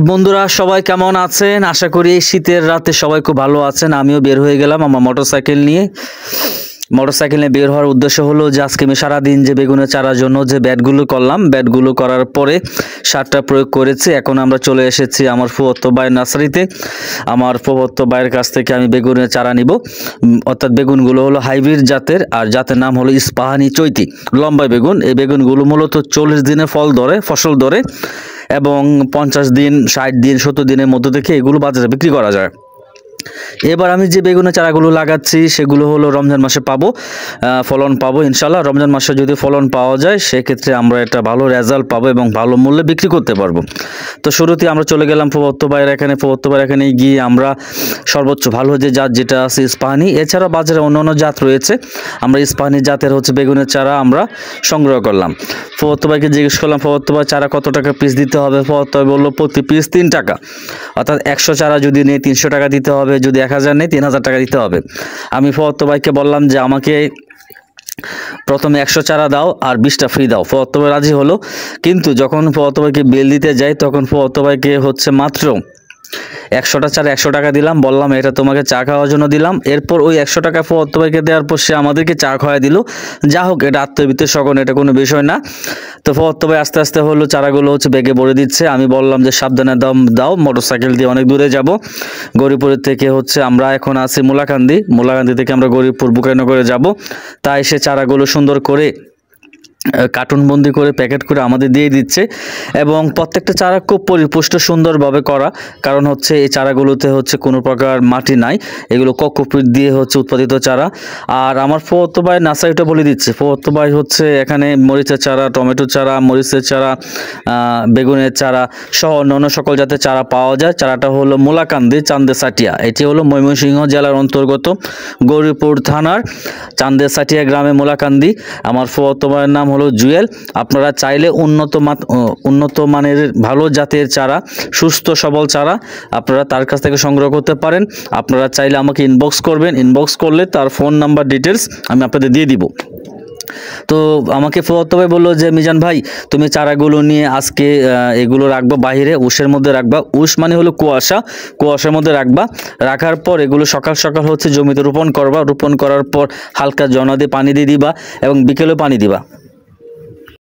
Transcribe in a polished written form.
বন্ধুরা সবাই কেমন আছেন? আশা করি এই শীতের রাতে সবাই খুব ভালো আছেন। আমিও বের হয়ে গেলাম আমার মোটরসাইকেল নিয়ে বের হওয়ার উদ্দেশ্য হলো যে আজকে আমি সারাদিন যে বেগুনের চারার জন্য যে ব্যাটগুলো করার পরে সারটা প্রয়োগ করেছি। এখন আমরা চলে এসেছি আমার ফুফাতো ভাইয়ের নার্সারিতে। আমার ফুফাতো ভাইয়ের কাছ থেকে আমি বেগুনের চারা নিব। অর্থাৎ বেগুনগুলো হলো হাইব্রিড জাতের, আর জাতের নাম হলো ইস্পাহানি চৈতি লম্বা বেগুন। এই বেগুনগুলো মূলত 40 দিনে ফসল ধরে এবং 50 দিন 60 দিন 70 দিনের মধ্যে থেকে এগুলো বাজারে বিক্রি করা যায়। এবার আমি যে বেগুনের চারাগুলো লাগাচ্ছি সেগুলো হলো রমজান মাসে ফলন পাবো ইনশাল্লাহ। রমজান মাসে যদি ফলন পাওয়া যায় সেক্ষেত্রে আমরা একটা ভালো রেজাল্ট পাবো এবং ভালো মূল্যে বিক্রি করতে পারবো। তো শুরুতে আমরা চলে গেলাম ফুফাতো ভাইয়ের এখানে গিয়ে আমরা সর্বোচ্চ ভালো যে জাত যেটা আছে ইস্পাহানি, এছাড়া বাজারে অন্যান্য জাত রয়েছে। আমরা ইস্পাহানি জাতের বেগুনের চারা আমরা সংগ্রহ করলাম। ফুফাতো ভাইকে জিজ্ঞেস করলাম, ফুফাতো ভাই চারা কত টাকা পিস দিতে হবে? ফুফাতো ভাই বললো প্রতি পিস 3 টাকা, অর্থাৎ 100 চারা যদি নেই 300 টাকা দিতে হবে, যদি 1000 নেই 3000 টাকা দিতে হবে। আমি ফুফাতো ভাইকে বললাম যে আমাকে প্রথমে 100 চারা দাও আর 20টা ফ্রি দাও। ফুফাতো ভাই রাজি হলো, কিন্তু যখন ফুফাতো ভাইকে বিল দিতে যাই তখন ফুফাতো ভাইকে মাত্র 100টা চারা 100 টাকা দিলাম, বললাম এটা তোমাকে চা খাওয়ার জন্য দিলাম। এরপর ওই 100 টাকা ফুফাতো ভাইকে দেওয়ার পর সে আমাদেরকে চা খাওয়াই দিল। যা হোক, এটা আত্মবিশ্বাস, এটা কোনো বিষয় না। তো ফুফাতো ভাই আস্তে আস্তে চারাগুলো ব্যাগে ভরে দিচ্ছে। আমি বললাম যে সাবধানে দাও, মোটরসাইকেল দিয়ে অনেক দূরে যাব। গৌরীপুরের থেকে আমরা এখন আছি মোলাকান্দি থেকে আমরা গৌরীপুর বুকাইনগরে যাব। তাই সে চারাগুলো সুন্দর করে কার্টুন বন্দি করে প্যাকেট করে আমাদের দিয়ে দিচ্ছে এবং প্রত্যেকটা চারা খুব পরিপুষ্ট সুন্দরভাবে করা, কারণ এই চারাগুলোতে কোনো প্রকার মাটি নাই, এগুলো কোকোপিট দিয়ে উৎপাদিত চারা। আর আমার ফুফাতো ভাই নার্সারিটা বলে দিচ্ছে, ফুফাতো ভাই এখানে মরিচের চারা, টমেটো চারা, মরিচের চারা, বেগুনের চারা সহ অন্যান্য সকল জাতের চারা পাওয়া যায়। চারাটা হলো মোলাকান্দি চান্দেসাটিয়া, এটি হলো ময়মনসিংহ জেলার অন্তর্গত গৌরীপুর থানার চান্দেসাটিয়া গ্রামে মোলাকান্দি। আমার ফুফাতো ভাইয়ের নাম হলো জুয়েল। আপনারা চাইলে উন্নত মানের ভালো জাতের চারা, সুস্থ সবল চারা আপনারা তার কাছ থেকে সংগ্রহ করতে পারেন। আপনারা চাইলে আমাকে ইনবক্স করবেন, ইনবক্স করলে তার ফোন নাম্বার ডিটেলস আমি আপনাদের দিয়ে দিব। তো আমাকে ফুফাতো ভাই বললো যে মিজান ভাই তুমি চারাগুলো নিয়ে আজকে এগুলো রাখবা বাইরে, উশের মধ্যে রাখবা। উশ মানে হলো কুয়াশার মধ্যে রাখার পর এগুলো সকাল জমিতে রোপণ করবা। রোপণ করার পর হালকা জনা দিয়ে পানি দিয়ে দিবা এবং বিকেলেও পানি দিবা।